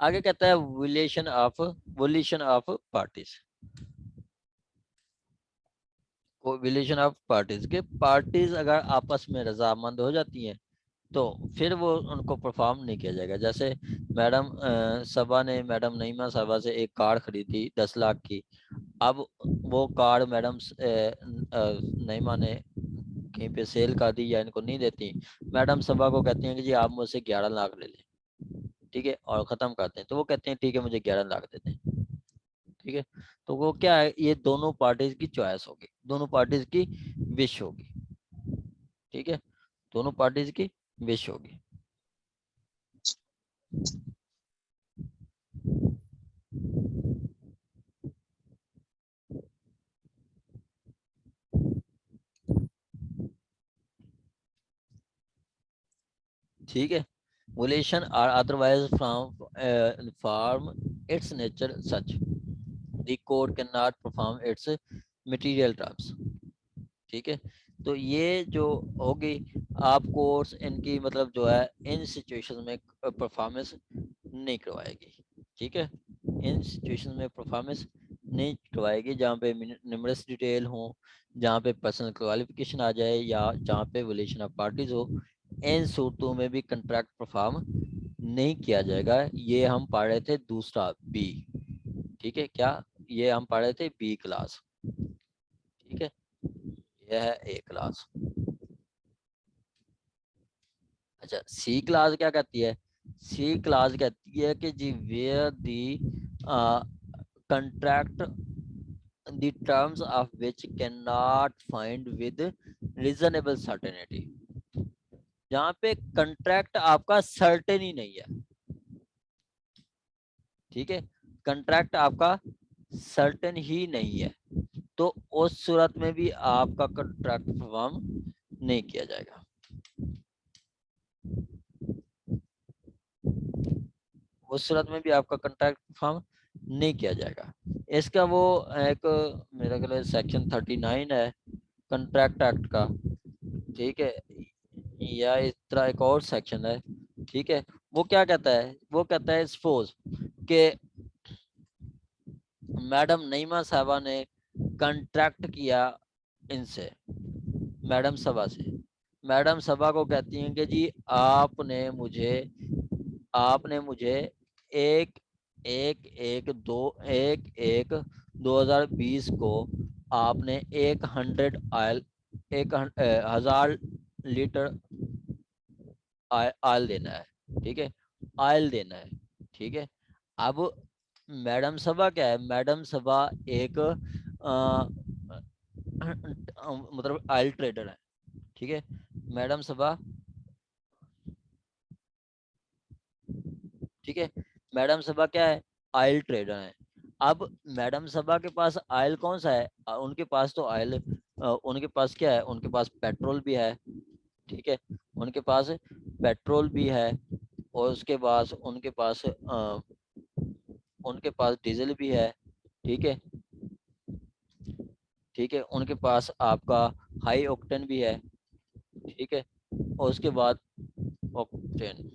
आगे कहता है वोल्यूशन of parties, coalition of parties के पार्टीज अगर आपस में रजामंद हो जाती हैं तो फिर वो उनको परफॉर्म नहीं किया जाएगा। जैसे मैडम सबा ने मैडम नईमा साहबा से एक कार खरीदी 10 लाख की। अब वो कार मैडम नईमा ने कहीं पे सेल कर दी या इनको नहीं देती, मैडम सबा को कहती हैं कि जी आप मुझसे 11 लाख ले लें, ठीक है, और ख़त्म करते हैं। तो वो कहते हैं ठीक है मुझे 11 लाख दे दें, ठीक है। तो वो क्या है, ये दोनों पार्टीज की चॉइस होगी, दोनों पार्टीज की विश होगी, ठीक है, दोनों पार्टीज की विश होगी। ठीक है, relation are otherwise from its nature such the court cannot perform its material terms, ठीक है। तो ये जो होगी आप कोर्स इनकी मतलब जो है इन सिचुएशन में परफॉर्मेंस नहीं करवाएगी, ठीक है, इन सिचुएशन में परफॉर्मेंस नहीं करवाएगी जहाँ पे न्यूमरस डिटेल हो, जहाँ पे पर्सनल क्वालिफिकेशन आ जाए या जहाँ पे रिलेशन ऑफ पार्टीज हो, इन सूरतों में भी कंट्रैक्ट परफॉर्म नहीं किया जाएगा। ये हम पढ़ रहे थे दूसरा बी, ठीक है, क्या ये हम पढ़ रहे थे बी क्लास, ठीक है, यह है ए क्लास। अच्छा सी क्लास क्या कहती है, सी क्लास कहती है कि जी where the contract the terms of which cannot find with reasonable certainty, जहाँ पे कंट्रैक्ट आपका सर्टेन ही नहीं है, ठीक है, कंट्रैक्ट आपका सर्टेन ही नहीं है, तो उस सूरत में भी आपका कंट्रैक्ट परफॉर्म नहीं किया जाएगा। उस सूरत में भी आपका कंट्रैक्ट परफॉर्म नहीं किया जाएगा। इसका वो एक मेरा ख्याल सेक्शन 39 है कंट्रैक्ट एक्ट का, ठीक है, या इस तरह एक और सेक्शन है, ठीक है। वो क्या कहता है, वो कहता है सपोज के मैडम नईमा साहबा ने कंट्रैक्ट किया इनसे, मैडम सभा से, मैडम सभा को कहती हैं कि जी आपने मुझे एक एक एक दो एक एक 2020 को आपने 1,000 लीटर ऑयल देना है, ठीक है, ऑयल देना है, ठीक है। अब मैडम सभा क्या है, मैडम सभा एक मतलब ऑयल ट्रेडर है, ठीक है, मैडम सभा, ठीक है, मैडम सभा क्या है, ऑयल ट्रेडर है। अब मैडम सभा के पास ऑयल कौन सा है, उनके पास तो ऑयल, उनके पास क्या है, उनके पास पेट्रोल भी है, ठीक है, उनके पास पेट्रोल भी है, और उसके बाद उनके पास डीजल भी है, ठीक है, ठीक है, उनके पास आपका हाई ऑक्टेन भी है, ठीक है, और उसके बाद ऑक्टेन,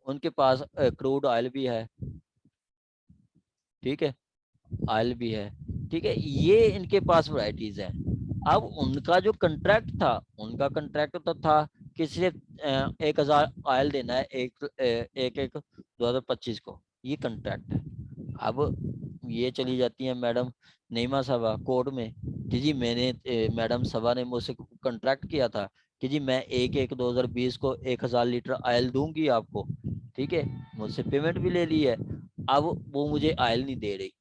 उनके पास क्रूड ऑयल भी है, ठीक है, ऑयल भी है, ठीक है, ये इनके पास वैरायटीज हैं। अब उनका जो कंट्रैक्ट था, उनका कंट्रैक्ट तो था कि सिर्फ 1,000 ऑयल देना है एक 2025 को, ये कंट्रैक्ट है। अब ये चली जाती है मैडम नईमा साहबा कोर्ट में कि जी मैडम सभा ने मुझसे कंट्रैक्ट किया था कि जी मैं 1/1/2020 को 1,000 लीटर ऑयल दूंगी आपको, ठीक है, मुझसे पेमेंट भी ले ली है, अब वो मुझे ऑयल नहीं दे रही,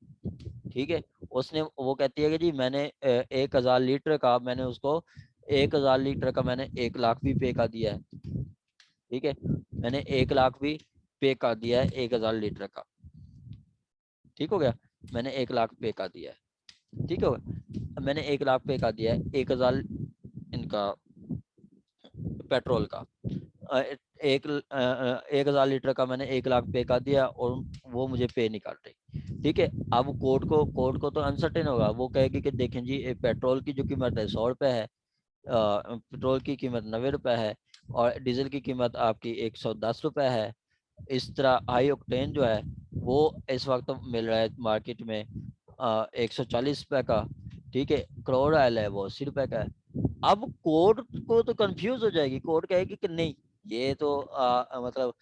ठीक है, उसने वो कहती है कि जी मैंने 1,000 लीटर का मैंने उसको 1,000 लीटर का मैंने 1 लाख भी पे कर दिया है, ठीक है, मैंने 1 लाख भी पे कर दिया है 1,000 लीटर का, ठीक हो गया, मैंने 1 लाख पे कर दिया है, ठीक है, मैंने 1 लाख पे कर दिया है 1,000 इनका पेट्रोल का, एक 1,000 लीटर का मैंने 1 लाख पे कर दिया और वो मुझे पे नहीं कर रही, ठीक है। अब कोर्ट को तो अनसर्टेन होगा, वो कहेगी कि देखें जी पेट्रोल की जो कीमत है 100 रुपये है, पेट्रोल की कीमत 90 रुपये है, और डीजल की कीमत आपकी 110 रुपये है, इस तरह हाई ऑक्टेन जो है वो इस वक्त मिल रहा है मार्केट में 140 रुपए का, ठीक है। क्रूड ऑयल है वो 80 रुपए का है। अब कोर्ट को तो कंफ्यूज हो जाएगी, कोर्ट कहेगी कि नहीं ये तो मतलब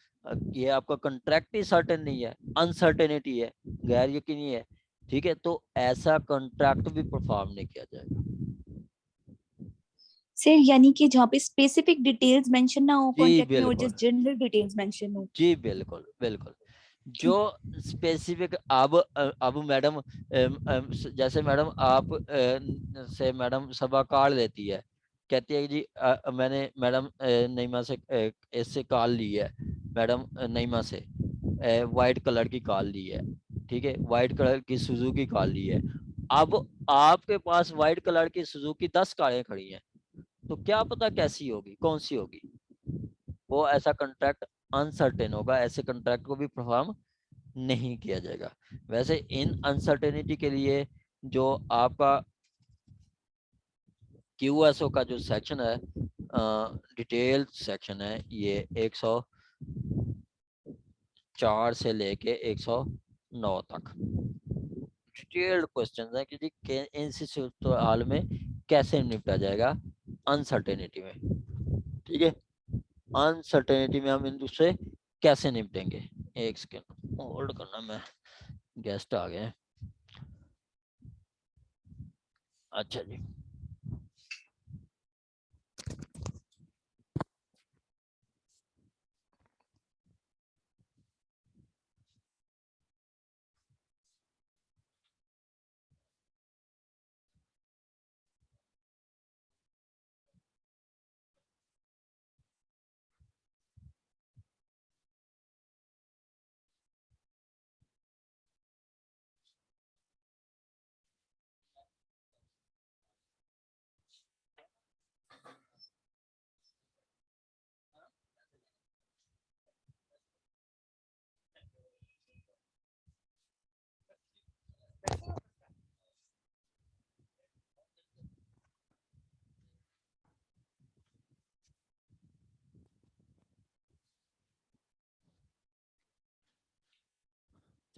ये आपका कॉन्ट्रैक्ट ही सर्टेन नहीं है, अनसर्टेनिटी है, गैर यकीनी है, ठीक है। तो ऐसा कॉन्ट्रैक्ट भी परफॉर्म नहीं किया जाएगा। सर यानी कि जहाँ पे स्पेसिफिक डिटेल्स मेंशन ना हो जी कॉन्ट्रैक्ट में और बिल्कुल, जस्ट जनरल डिटेल्स मेंशन हो। जी बिल्कुल बिल्कुल। जो ठीक। स्पेसिफिक अब मैडम जैसे मैडम आप से मैडम सभा कॉल लेती है, कहती है कि जी मैंने मैडम नईमा से इससे कॉल ली है, मैडम नईमा से वाइट कलर की कॉल ली है, ठीक है, वाइट कलर की सुजुकी कॉल ली है। अब आपके पास वाइट कलर की सुजुकी 10 कारें खड़ी हैं, तो क्या पता कैसी होगी, कौन सी होगी। वो ऐसा कॉन्ट्रैक्ट अनसर्टेन होगा, ऐसे कॉन्ट्रैक्ट को भी परफॉर्म नहीं किया जाएगा। वैसे इन अनसर्टेनिटी के लिए जो आपका क्यूएसओ का जो सेक्शन है, डिटेल सेक्शन है, ये 104 से लेके 109 तक डिटेल्ड क्वेश्चन है कि जी इन हाल में कैसे निपटा जाएगा अनसर्टेनिटी में, ठीक है। अनसर्टेनिटी में हम इन दूसरे कैसे निपटेंगे। एक सेकेंड होल्ड करना, मैं गेस्ट आ गए। अच्छा जी,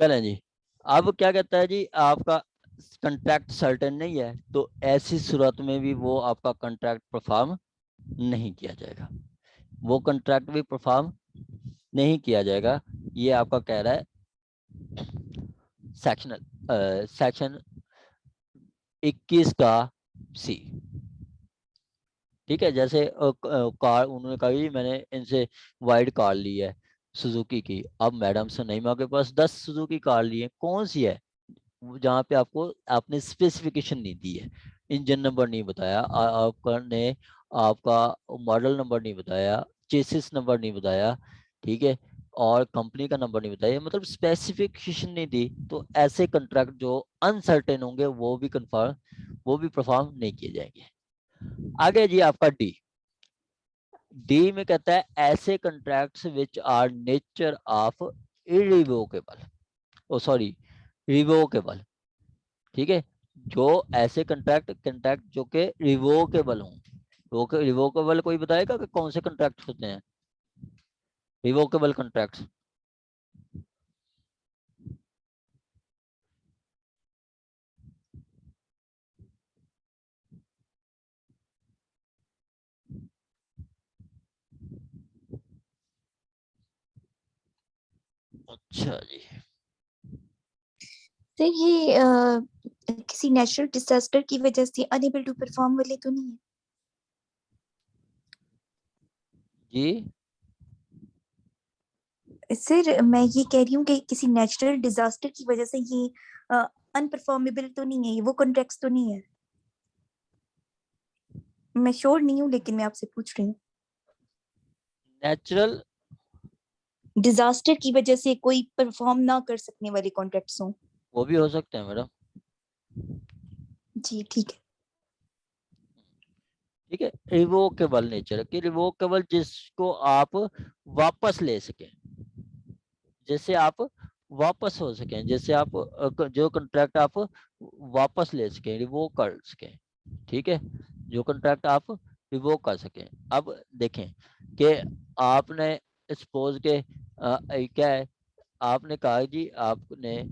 चलें जी। अब क्या कहता है जी, आपका कंट्रैक्ट सर्टेन नहीं है, तो ऐसी सूरत में भी वो आपका कंट्रैक्ट परफॉर्म नहीं किया जाएगा, वो कंट्रैक्ट भी परफॉर्म नहीं किया जाएगा। ये आपका कह रहा है सेक्शनल सेक्शन 21 का सी, ठीक है। जैसे कार उन्होंने कहा कि मैंने इनसे वाइड कार ली है सुजुकी की, अब मैडम से नईमा के पास 10 सुजुकी कार ली है, कौन सी है जहाँ पे आपको आपने स्पेसिफिकेशन नहीं दी है, इंजन नंबर नहीं बताया आपका ने, आपका मॉडल नंबर नहीं बताया, चेसिस नंबर नहीं बताया, ठीक है, और कंपनी का नंबर नहीं बताया, मतलब स्पेसिफिकेशन नहीं दी, तो ऐसे कॉन्ट्रैक्ट जो अनसर्टेन होंगे वो भी कंफर्म, वो भी परफॉर्म नहीं किए जाएंगे। आगे जी आपका डी, डी में कहता है ऐसे contracts which are nature of irrevocable, oh sorry revocable, ठीक है। जो ऐसे कॉन्ट्रैक्ट कॉन्ट्रैक्ट जो कि रिवोकेबल हों, रिवोकेबल कोई बताएगा कि कौन से कॉन्ट्रैक्ट होते हैं रिवोकेबल कॉन्ट्रैक्ट्स। अच्छा जी, सर ये किसी नेचुरल डिजास्टर की वजह से अनेबल टू परफॉर्म वाले तो नहीं जी है सर? मैं ये कह रही हूँ कि किसी नेचुरल डिजास्टर की वजह से ये अनपरफॉर्मेबल तो नहीं है, ये वो कॉन्ट्रैक्ट्स तो नहीं है। मैं श्योर नहीं हूँ लेकिन मैं आपसे पूछ रही हूँ। नेचुरल, डिजास्टर की वजह से कोई परफॉर्म ना कर सकने वाले कॉन्ट्रैक्ट्स हों। वो भी हो सकते हैं मैडम, जी ठीक है। ठीक है। रिवोकेबल नेचर कि रिवोकेबल जिसको आप वापस ले सकें, जैसे आप वापस हो सकें, जैसे आप जो कॉन्ट्रैक्ट आप वापस ले सकें, रिवोक कर सकें, ठीक है, जो कॉन्ट्रैक्ट आप रिवोक कर सकें। अब देखें कि आपने सपोज के क्या है, आपने कहा जी आपने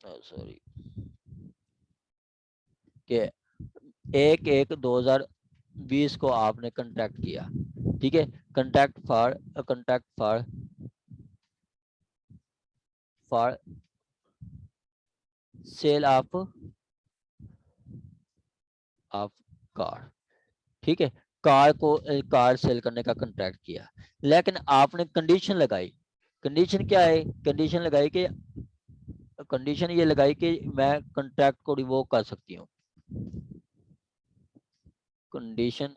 सॉरी कि 1/1/2020 को आपने कंट्रैक्ट किया, ठीक है, contract for sale of car, ठीक है, कार सेल करने का कंट्रैक्ट किया, लेकिन आपने कंडीशन लगाई। कंडीशन क्या है? कंडीशन ये लगाई कि मैं कंट्रैक्ट को रिवोक कर सकती हूँ। Condition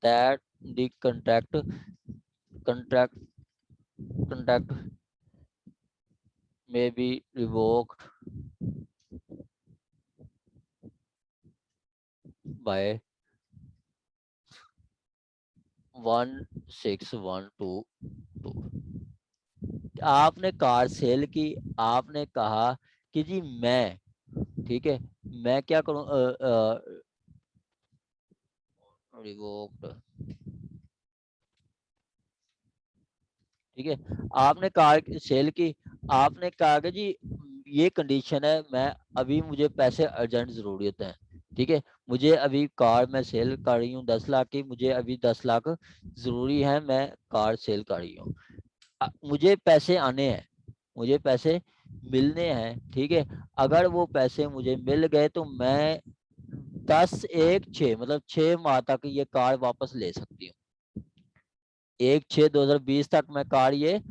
that the contract may be revoked by 16122। आपने कार सेल की, आपने कहा कि जी मैं, ठीक है, मैं क्या करूं, रिवोक्ड, ठीक है, आपने कार सेल की, आपने कहा कि जी ये कंडीशन है, मैं अभी मुझे पैसे अर्जेंट जरूरत है, ठीक है, मुझे अभी कार मैं सेल कर रही हूँ 10 लाख की, मुझे अभी 10 लाख जरूरी है, मैं कार सेल कर रही हूँ, मुझे पैसे आने हैं, मुझे पैसे मिलने हैं, ठीक है, अगर वो पैसे मुझे मिल गए तो मैं 10/1/6 मतलब 6 माह तक ये कार वापस ले सकती हूँ। 1/6/2020 तक मैं कार ये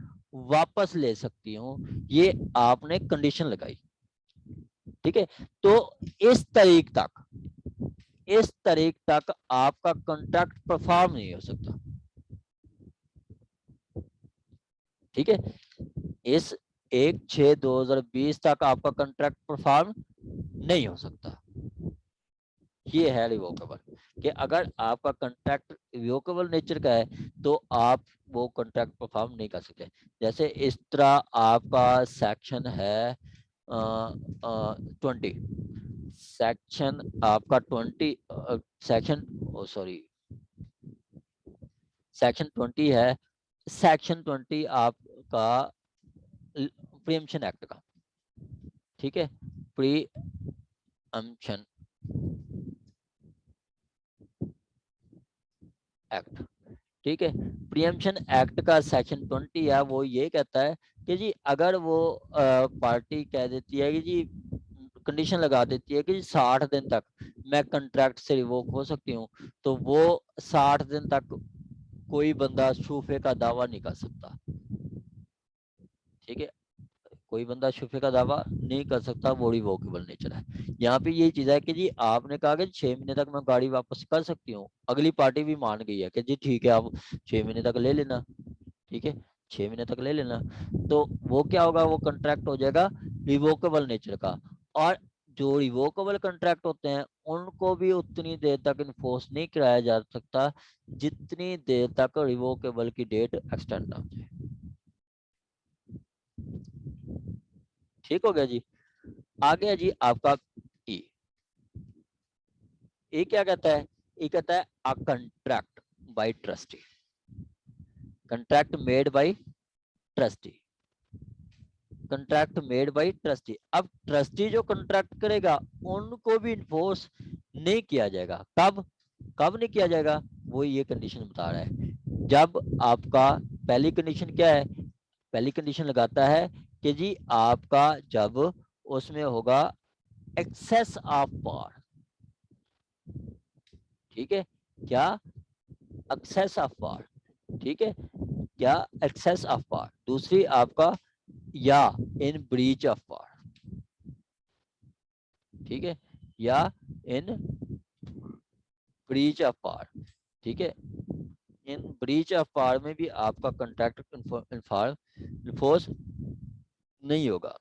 वापस ले सकती हूँ, ये आपने कंडीशन लगाई, ठीक है। तो इस तारीख तक आपका कॉन्ट्रैक्ट परफॉर्म नहीं हो सकता, ठीक है, इस 1/6/2020 तक आपका कॉन्ट्रैक्ट परफॉर्म नहीं हो सकता। ये है रिवोकेबल, कि अगर आपका कॉन्ट्रैक्ट रिवोकेबल नेचर का है तो आप वो कॉन्ट्रैक्ट परफॉर्म नहीं कर सकते। जैसे इस तरह आपका सेक्शन है 20, सेक्शन आपका 20, सेक्शन सॉरी सेक्शन 20 है, सेक्शन 20 आपका प्रीएम्पशन एक्ट का, ठीक है, प्रीएम्पशन एक्ट, ठीक है, प्रीएम्पशन एक्ट का सेक्शन 20 है, वो ये कहता है कि जी अगर वो पार्टी कह देती है कि जी कंडीशन लगा देती है कि जी 60 दिन तक मैं कॉन्ट्रैक्ट से रिवोक हो सकती हूँ, तो वो 60 दिन तक कोई बंदा शूफे का दावा नहीं कर सकता, ठीक है, कोई बंदा शूफे का दावा नहीं कर सकता, वो रिवोकेबल नेचर है। यहाँ पे ये चीज है कि जी आपने कहा कि 6 महीने तक मैं गाड़ी वापस कर सकती हूँ, अगली पार्टी भी मान गई है कि जी ठीक है आप 6 महीने तक ले लेना, ठीक है, 6 महीने तक ले लेना, तो वो क्या होगा, वो कंट्रैक्ट हो जाएगा रिवोकेबल नेचर का। और जो रिवोकेबल कंट्रैक्ट होते हैं उनको भी उतनी देर तक इन्फोर्स नहीं कराया जा सकता जितनी देर तक रिवोकेबल की डेट एक्सटेंड ना हो जाए, ठीक हो गया जी। आगे है जी आपका ई, ये क्या कहता है, ये कहता है a contract by trustee, contract made by trustee, contract made by trustee. अब ट्रस्टी जो कंट्रैक्ट करेगा उनको भी इन्फोर्स नहीं किया जाएगा, कब कब नहीं किया जाएगा, वो ये कंडीशन बता रहा है। जब आपका पहली कंडीशन क्या है, पहली कंडीशन लगाता है कि जी आपका जब उसमें होगा एक्सेस ऑफ पावर, ठीक है, क्या एक्सेस ऑफ पावर, ठीक है, क्या एक्सेस ऑफ पावर, दूसरी आपका या इन ब्रीच ऑफ पावर, ठीक है, या इन ब्रीच ऑफ पावर, ठीक है, इन ब्रीच ऑफ पावर में भी आपका कॉन्ट्रैक्ट इन्फोर्स नहीं होगा।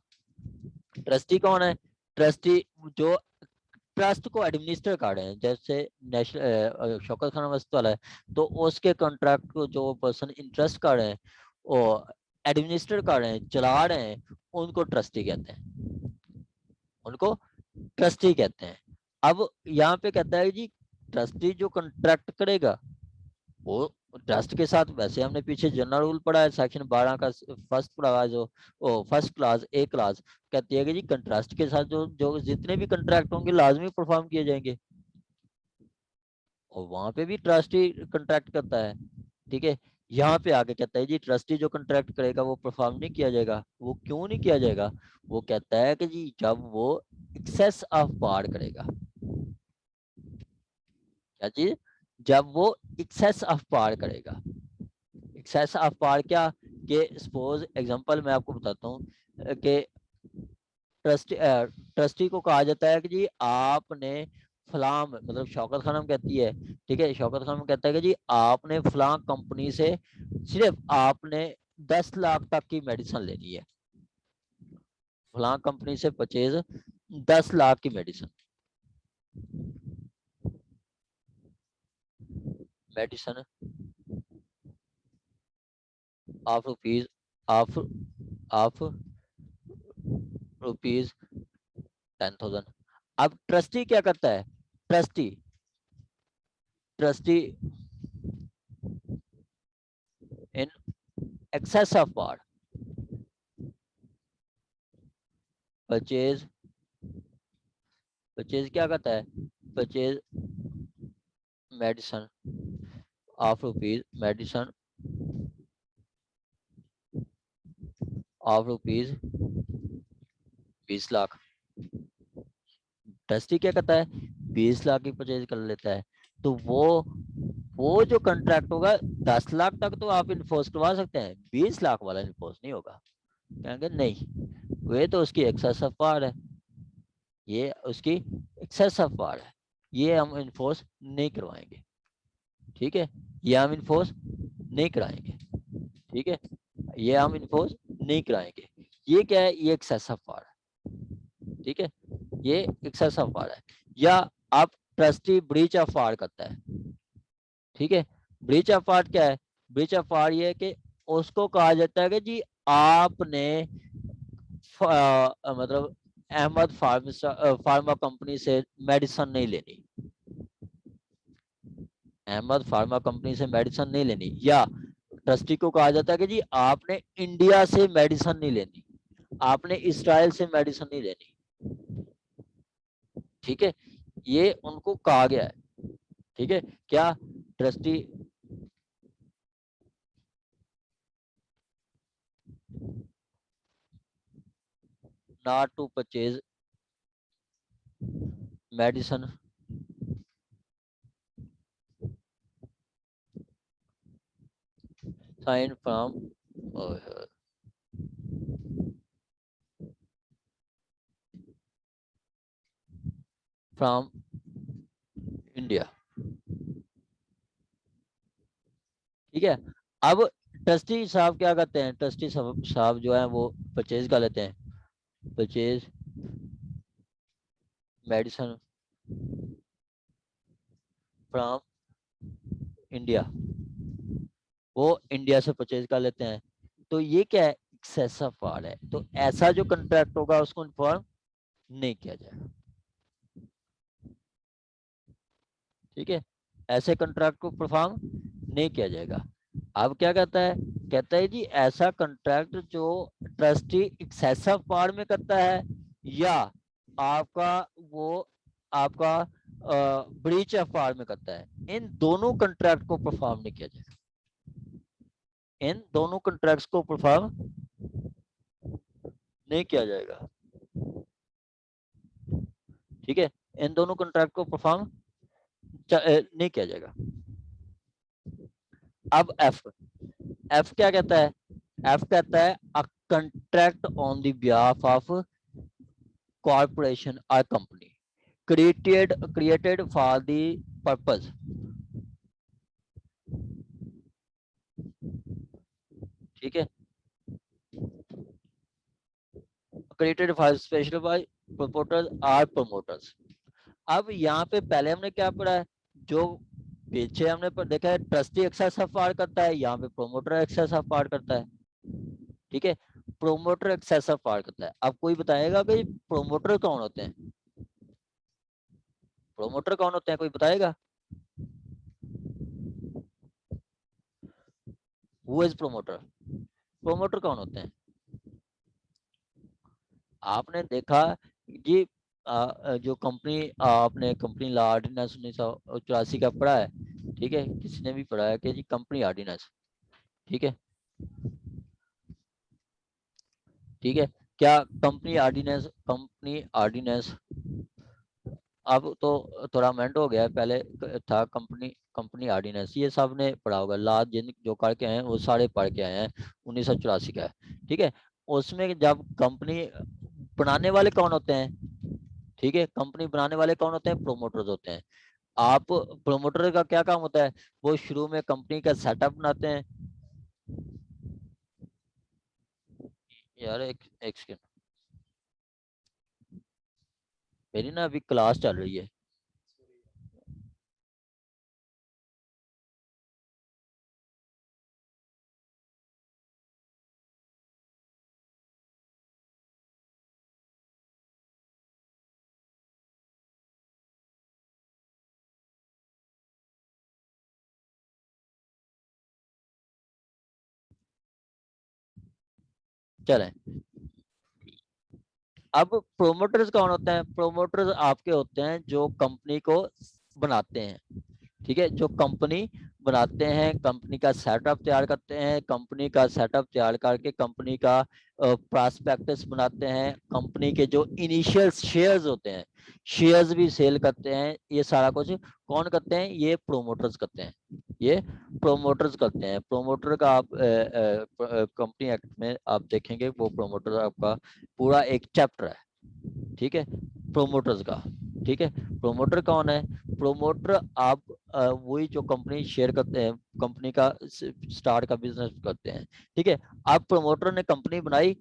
ट्रस्टी कौन है, ट्रस्टी जो ट्रस्ट को एडमिनिस्टर कर रहे हैं, जैसे नेशनल शौकत खान अस्पताल है, तो उसके कॉन्ट्रैक्ट को जो पर्सन इंटरेस्ट कर रहे हैं वो एडमिनिस्टर कर रहे हैं, चला रहे हैं, उनको ट्रस्टी कहते हैं, उनको ट्रस्टी कहते हैं। अब यहाँ पे कहता है जी ट्रस्टी जो कंट्रैक्ट करेगा वो ट्रस्ट के साथ, वैसे हमने पीछे जनरल रूल पढ़ा है सेक्शन 12 का फर्स्ट पढ़ा जो फर्स्ट क्लास ए क्लास कहती है कि जी कंट्रस्ट के साथ जो जो जितने भी कंट्रैक्ट होंगे लाजमी परफॉर्म किए जाएंगे, और वहां पे भी ट्रस्टी कंट्रैक्ट करता है। ठीक है, यहाँ पे आके कहता है जी ट्रस्टी जो कंट्रैक्ट करेगा वो परफॉर्म नहीं किया जाएगा। वो क्यों नहीं किया जाएगा? वो कहता है कि जी जब वो एक्सेस ऑफ पावर करेगा। क्या चीज? जब वो एक्सेस ऑफ पावर करेगा। एक्सेस ऑफ पावर क्या कि सपोज एग्जांपल मैं आपको बताता हूँ कि ट्रस्टी को कहा जाता है कि जी आपने फलां, मतलब शौकत खानम कहती है, ठीक है, शौकत खानम कहता है कि जी आपने फलां कंपनी से सिर्फ आपने 10 लाख तक की मेडिसिन लेनी है। फलां कंपनी से परचेज 10 लाख की medicine medicine of rupees of rupees 10,000। अब ट्रस्टी क्या करता है? Trustee trustee in excess of power purchase purchase क्या करता है? Purchase medicine of rupees medicine of rupees 20 lakh. Trustee क्या करता है? 20 लाख की परचेज कर लेता है। तो वो जो कंट्रैक्ट होगा 10 लाख तक तो आप इन्फोर्स करवा सकते हैं, 20 लाख वाला इन्फोर्स नहीं होगा। कहेंगे नहीं, वे तो उसकी एक्सेस ऑफ पावर है, ये उसकी एक्सेस ऑफ पावर है, ये हम इन्फोर्स नहीं करवाएंगे। ठीक है, ये हम इन्फोर्स नहीं कराएंगे। ठीक है, ये हम इन्फोर्स नहीं कराएंगे। ये क्या है? ये एक्सेस ऑफ पावर है। ठीक है, ये एक्सेस ऑफ पावर है। या आप ट्रस्टी ब्रीच ऑफ पावर करता है। ठीक है, ब्रीच ऑफ पावर क्या है? ब्रीच ऑफ पावर ये है कि उसको कहा जाता है कि जी आपने मतलब अहमद फार्मा कंपनी से मेडिसिन नहीं लेनी, अहमद फार्मा कंपनी से मेडिसिन नहीं लेनी। या ट्रस्टी को कहा जाता है कि जी आपने इंडिया से मेडिसिन नहीं लेनी, आपने इसराइल से मेडिसिन नहीं लेनी। ठीक है, ये उनको कहा गया है। ठीक है, क्या trustee not to purchase medicine sign from from India. ठीक है, अब ट्रस्टी साहब क्या करते हैं? ट्रस्टी साहब जो है वो परचेज कर लेते हैं, परचेज मेडिसिन फ्रॉम इंडिया, वो इंडिया से परचेज कर लेते हैं। तो ये क्या है? एक्सेस ऑफ पावर है। तो ऐसा जो कंट्रैक्ट होगा उसको इन्फॉर्म नहीं किया जाएगा। ठीक है, ऐसे कंट्रैक्ट को परफॉर्म नहीं किया जाएगा। अब क्या कहता है? कहता है जी ऐसा कंट्रैक्ट जो ट्रस्टी एक्सेस ऑफ पावर में करता है या आपका वो आपका ब्रीच ऑफ पावर में करता है, इन दोनों कंट्रैक्ट को परफॉर्म नहीं किया जाएगा। इन दोनों कंट्रैक्ट्स को परफॉर्म नहीं किया जाएगा। ठीक है, इन दोनों कॉन्ट्रैक्ट को परफॉर्म नहीं किया जाएगा। अब एफ क्या कहता है? एफ कहता है a contract on the behalf of corporation और company created for the purpose। ठीक है, created for special by promoters or promoters। अब यहाँ पे पहले हमने क्या पढ़ा है? जो पीछे हमने देखा है ट्रस्टी एक्सेस ऑफ पावर करता है, यहाँ पे प्रोमोटर एक्सेस ऑफ पावर करता है। ठीक है, प्रोमोटर एक्सेस ऑफ पावर करता है। अब कोई बताएगा कि प्रोमोटर कौन होते हैं? प्रोमोटर कौन होते हैं, कोई बताएगा? Who is promoter? प्रोमोटर कौन होते हैं? आपने देखा जी, जो कंपनी, आपने कंपनी लॉ ऑर्डिनेंस 1984 का पढ़ा है, ठीक है, किसी ने भी पढ़ा है कि जी कंपनी ऑर्डिनेंस, ठीक है, ठीक है, क्या कंपनी ऑर्डिनेंस अब तो थोड़ा अमेंड हो गया है, पहले था कंपनी ऑर्डिनेंस, ये सब ने पढ़ा होगा, ला जिन जो पढ़ के आए हैं वो सारे पढ़ के आए हैं, 1984 का है, ठीक है। उसमें जब कंपनी बनाने वाले कौन होते हैं, ठीक है, कंपनी बनाने वाले कौन होते हैं? प्रोमोटर्स होते हैं। आप प्रोमोटर का क्या काम होता है? वो शुरू में कंपनी का सेटअप बनाते हैं। यार एक सेकंड, मेरी ना अभी क्लास चल रही है। चलें, अब प्रोमोटर्स कौन होते हैं? प्रोमोटर्स आपके होते हैं जो कंपनी को बनाते हैं, ठीक है, जो कंपनी बनाते हैं, कंपनी का सेटअप तैयार करते हैं, कंपनी का सेटअप तैयार करके कंपनी का प्रॉस्पेक्टस बनाते हैं, कंपनी के जो इनिशियल शेयर्स होते हैं, शेयर्स भी सेल करते हैं, ये सारा कुछ कौन करते हैं? ये प्रोमोटर्स करते हैं, ये प्रोमोटर्स करते हैं। प्रोमोटर का आप कंपनी एक्ट में आप देखेंगे, वो प्रोमोटर आपका पूरा एक चैप्टर है, ठीक है, प्रोमोटर्स का, ठीक है। प्रोमोटर कौन है? प्रोमोटर आप वही जो कंपनी शेयर करते हैं, कंपनी का स्टार्ट का बिजनेस करते हैं, ठीक है। अब प्रोमोटर ने कंपनी बनाई,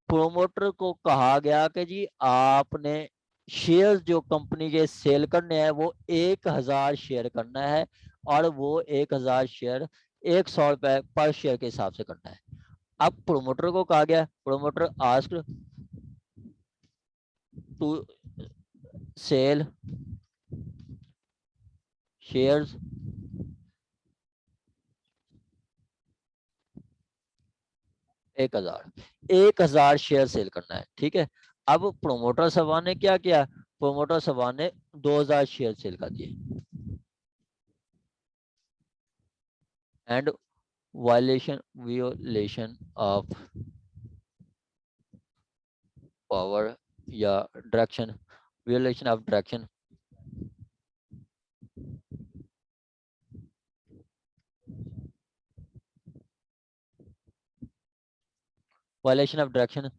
प्रोमोटर को कहा गया कि जी आपने शेयर जो कंपनी के सेल करने हैं वो 1000 शेयर करना है, और वो 1000 शेयर 100 रुपए पर शेयर के हिसाब से करना है। अब प्रोमोटर को कहा गया, promoter asked to sell shares 1000 share sell करना है, ठीक है। अब प्रोमोटर सभा ने क्या किया? प्रोमोटर सभा ने 2000 शेयर सेल कर दिए, एंड वायलेशन ऑफ पावर या direction, violation of direction, violation of direction,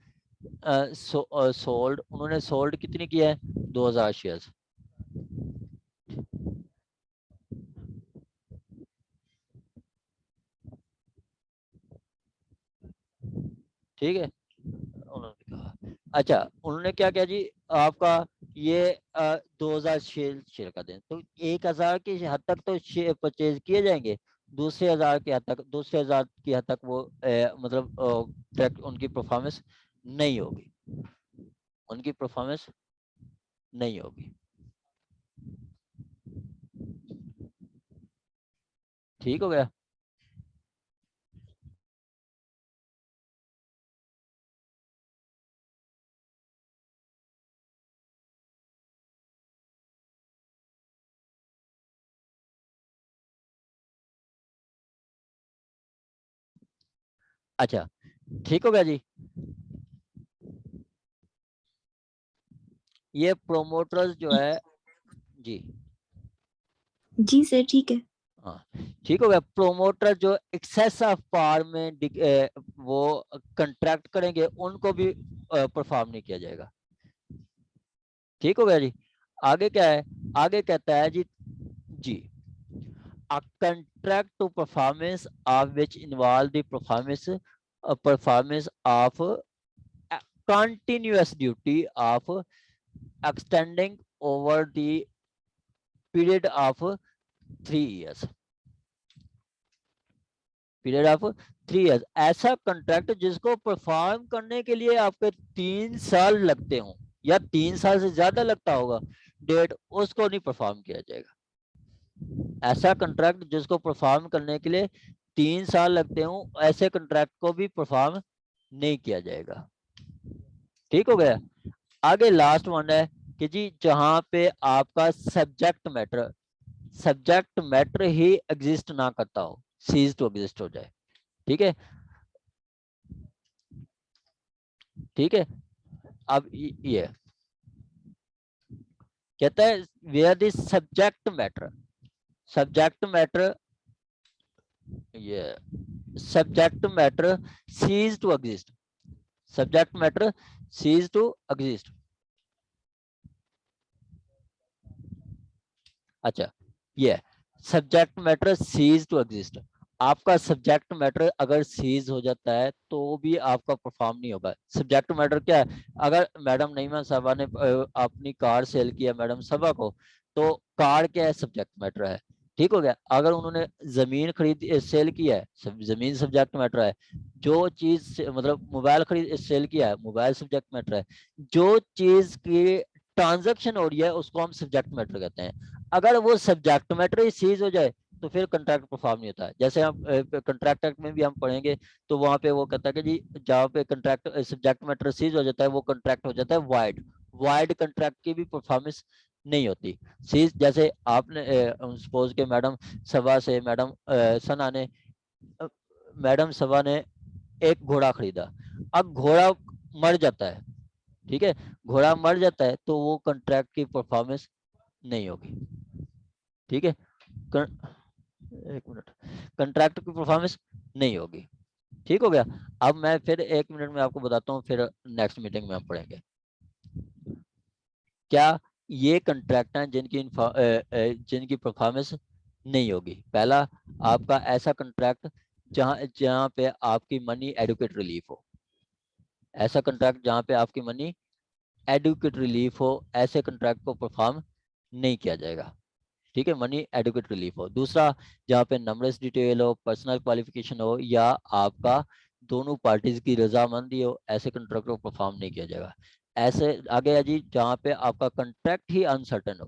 sold, उन्होंने सोल्ड कितनी किया है? 2000 शेयर्स, ठीक है। उन्होंने कहा, अच्छा, उन्होंने क्या किया जी, आपका ये 2000 शेयर शेयर कर दें, तो 1000 की हद तक तो शेयर परचेज किए जाएंगे, दूसरे हजार की हद तक, दूसरे हजार की हद तक वो मतलब डायरेक्ट उनकी परफॉर्मेंस नहीं होगी, उनकी परफॉर्मेंस नहीं होगी, ठीक हो गया। अच्छा, ठीक हो गया जी। ये प्रोमोटर्स जो है जी, जी सर, ठीक है। हाँ, ठीक हो गया। प्रोमोटर जो एक्सेस ऑफ पावर में वो कंट्रैक्ट करेंगे, उनको भी परफॉर्म नहीं किया जाएगा, ठीक हो गया जी। आगे क्या है? आगे कहता है जी a contract to performance of which involve the performance of a continuous duty of extending over the period of 3 years, period of 3 years, ऐसा कंट्रैक्ट जिसको परफॉर्म करने के लिए आपके 3 साल लगते हो या 3 साल से ज्यादा लगता होगा डेट, उसको नहीं परफॉर्म किया जाएगा। ऐसा कंट्रैक्ट जिसको परफॉर्म करने के लिए 3 साल लगते हो, ऐसे कंट्रैक्ट को भी परफॉर्म नहीं किया जाएगा। ठीक हो गया। आगे लास्ट वन है कि जी जहां पे आपका सब्जेक्ट मैटर ही एग्जिस्ट ना करता हो, सीज टू एग्जिस्ट हो जाए। ठीक है, ठीक है। अब ये कहता है वेयर द सब्जेक्ट मैटर ये subject matter cease to exist, subject matter cease to exist. अच्छा, ये subject matter cease to exist, आपका सब्जेक्ट मैटर अगर सीज हो जाता है तो भी आपका परफॉर्म नहीं होगा। सब्जेक्ट मैटर क्या है? अगर मैडम नईमा साहबा ने अपनी कार सेल किया मैडम सबा को, तो कार क्या है? सब्जेक्ट मैटर है। ठीक हो गया। अगर उन्होंने जमीन खरीद सेल किया है, जमीन सब्जेक्ट मैटर है। जो चीज मतलब मोबाइल खरीद सेल किया है, मोबाइल सब्जेक्ट मैटर है। जो चीज की ट्रांजैक्शन हो रही है उसको हम सब्जेक्ट मैटर कहते हैं। अगर वो सब्जेक्ट मैटर ही सीज हो जाए तो फिर कंट्रैक्ट परफॉर्म नहीं होता है। जैसे हम कंट्रैक्ट एक्ट में भी हम पढ़ेंगे, तो वहां पे वो कहता है कि जी जहाँ पे कंट्रैक्ट सब्जेक्ट मैटर सीज हो जाता है वो कंट्रैक्ट हो जाता है वाइड। वाइड कंट्रैक्ट की भी परफॉर्मेंस नहीं होती। सीज जैसे आपने सपोज के मैडम सभा से सना ने मैडम सभा ने एक घोड़ा खरीदा। अब घोड़ा मर जाता है, ठीक है, घोड़ा मर जाता है तो वो कंट्रैक्ट की परफॉर्मेंस नहीं होगी। ठीक है, एक मिनट, कंट्रैक्ट की परफॉर्मेंस नहीं होगी। ठीक हो गया। अब मैं फिर 1 मिनट में आपको बताता हूँ, फिर नेक्स्ट मीटिंग में हम पढ़ेंगे। क्या ये कंट्रैक्ट हैं जिनकी परफॉर्मेंस नहीं होगी? पहला, आपका ऐसा कंट्रैक्ट जहां जहां पे आपकी मनी एडुकेट रिलीफ हो। ऐसा कंट्रैक्ट जहां पे आपकी मनी एडुकेट रिलीफ हो, ऐसे कंट्रैक्ट को परफॉर्म नहीं किया जाएगा। ठीक है, मनी एडुकेट रिलीफ हो। दूसरा, जहाँ पे नंबर्स डिटेल हो, पर्सनल क्वालिफिकेशन हो, या आपका दोनों पार्टीज की रजामंदी हो, ऐसे कंट्रैक्ट को परफॉर्म नहीं किया जाएगा। ऐसे आगे है जी जहाँ पे आपका कंट्रैक्ट ही अनसर्टेन हो।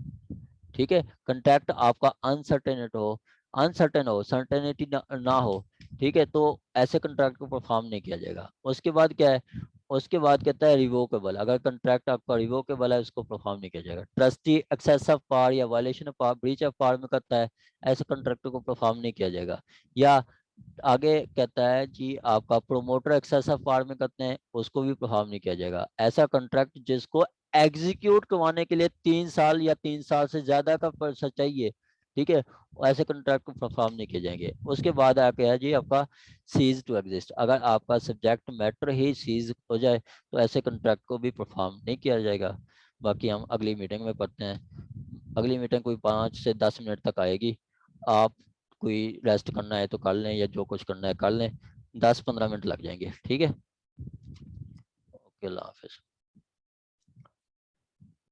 ठीक है, कंट्रैक्ट आपका अनसर्टेन हो, सर्टेनिटी ना हो। ठीक है, तो ऐसे कंट्रैक्ट को परफॉर्म नहीं किया जाएगा। उसके बाद क्या है? उसके बाद कहता है रिवोकेबल। अगर कंट्रैक्ट आपका रिवोकेबल है उसको परफॉर्म नहीं किया जाएगा। ट्रस्टी एक्सेस ऑफ पावर या violation of power, breach of power में करता है, ऐसे कंट्रैक्ट को परफॉर्म नहीं किया जाएगा। या आगे कहता है जी आपका प्रोमोटर एक्सेस ऑफ पावर में करते हैं, उसको भी परफॉर्म नहीं किया जाएगा। ऐसा कंट्रैक्ट जिसको एग्जीक्यूट करवाने के लिए 3 साल या 3 साल से ज्यादा का पैसा चाहिए, ठीक है, ऐसे कंट्रैक्ट को परफॉर्म नहीं किए जाएंगे। उसके बाद आके है जी आपका सीज टू एग्जिस्ट। अगर आपका सब्जेक्ट मैटर ही सीज हो जाए तो ऐसे कंट्रैक्ट को भी परफॉर्म नहीं किया जाएगा। बाकी हम अगली मीटिंग में पढ़ते हैं। अगली मीटिंग कोई 5 से 10 मिनट तक आएगी। आप कोई रेस्ट करना है तो कर लें, या जो कुछ करना है कर लें। 10-15 मिनट लग जाएंगे। ठीक है, ओके, अल्लाह हाफिज।